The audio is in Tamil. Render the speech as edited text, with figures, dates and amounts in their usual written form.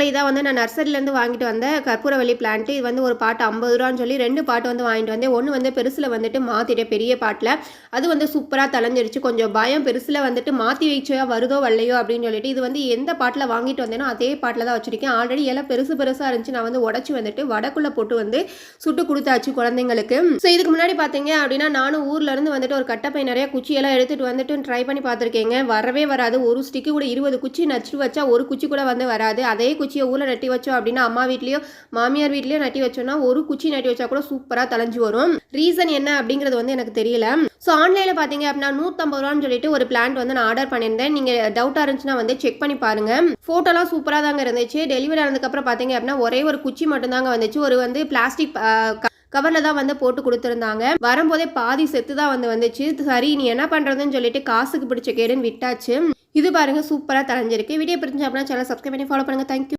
இதான் வந்து நான் நர்சரியிலேருந்து வாங்கிட்டு வந்தேன் கற்பூரவள்ளி பிளான்ட். இது வந்து ஒரு பாட்டு 50 ரூபான்னு சொல்லி 2 பாட்டு வந்து வாங்கிட்டு வந்தேன். ஒன்று வந்து பெருசில் வந்துட்டு மாற்றிட்டேன் பெரிய பாட்டில். அது வந்து சூப்பராக தளைஞ்சிருச்சு. கொஞ்சம் பயம் பெருசில் வந்துட்டு மாற்றி வச்சா வருதோ வரலையோ அப்படின்னு சொல்லிட்டு இது வந்து எந்த பாட்டில் வாங்கிட்டு வந்தேனோ அதே பாட்டில் தான் வச்சுருக்கேன். ஆல்ரெடி எல்லாம் பெருசாக இருந்துச்சு. நான் வந்து உடச்சி வந்துட்டு வடக்குள்ளே போட்டு வந்து சுட்டு கொடுத்தாச்சு குழந்தைங்களுக்கு. ஸோ இதுக்கு முன்னாடி பார்த்தீங்க அப்படின்னா நானும் ஊர்லேருந்து வந்துட்டு ஒரு கட்டப்பை நிறைய குச்சியெல்லாம் எடுத்துகிட்டு வந்துட்டு ட்ரை பண்ணி பார்த்துருக்கேங்க. வரவே வராது. ஒரு ஸ்டிக்கு கூட 20 குச்சி நட்டு வச்சா ஒரு குச்சி கூட வந்து வராது. அதே குச்சியை ஊரில் நட்டி வச்சோம் அப்படின்னா அம்மா வீட்லேயோ மாமியார் வீட்லேயோ நட்டி வச்சோம்னா ஒரு குச்சி நட்டி வச்சா கூட சூப்பராக தளைஞ்சு வரும். ரீசன் என்ன அப்படிங்கிறது வந்து எனக்கு தெரியல. ஸோ ஆன்லைனில் பார்த்தீங்க அப்படின்னா 150 ரூபான்னு சொல்லிட்டு ஒரு பிளான்ட் வந்து நான் ஆர்டர் பண்ணியிருந்தேன். நீங்கள் டவுட்டாக இருந்துச்சுன்னா வந்து செக் பண்ணி பாருங்கள். ஃபோட்டோலாம் சூப்பராக தாங்க இருந்துச்சு. டெலிவரி ஆனதுக்கப்புறம் பார்த்தீங்க அப்படின்னா ஒரே ஒரு குச்சி மட்டும்தாங்க வந்துச்சு. ஒரு வந்து பிளாஸ்டிக் கவரில் தான் வந்து போட்டு கொடுத்துருந்தாங்க. வரும்போதே பாதி செத்து தான் வந்துச்சு. சரி நீ என்ன பண்ணுறதுன்னு சொல்லிட்டு காசுக்கு பிடிச்ச கேடுன்னு விட்டாச்சு. இது பாருங்க சூப்பராக தளைஞ்சிருக்கு. வீடியோ பிடிச்சா அப்படின்னா சேனல் சப்ஸ்கிரைப் பண்ணி ஃபாலோ பண்ணுங்கள். தேங்க்யூ.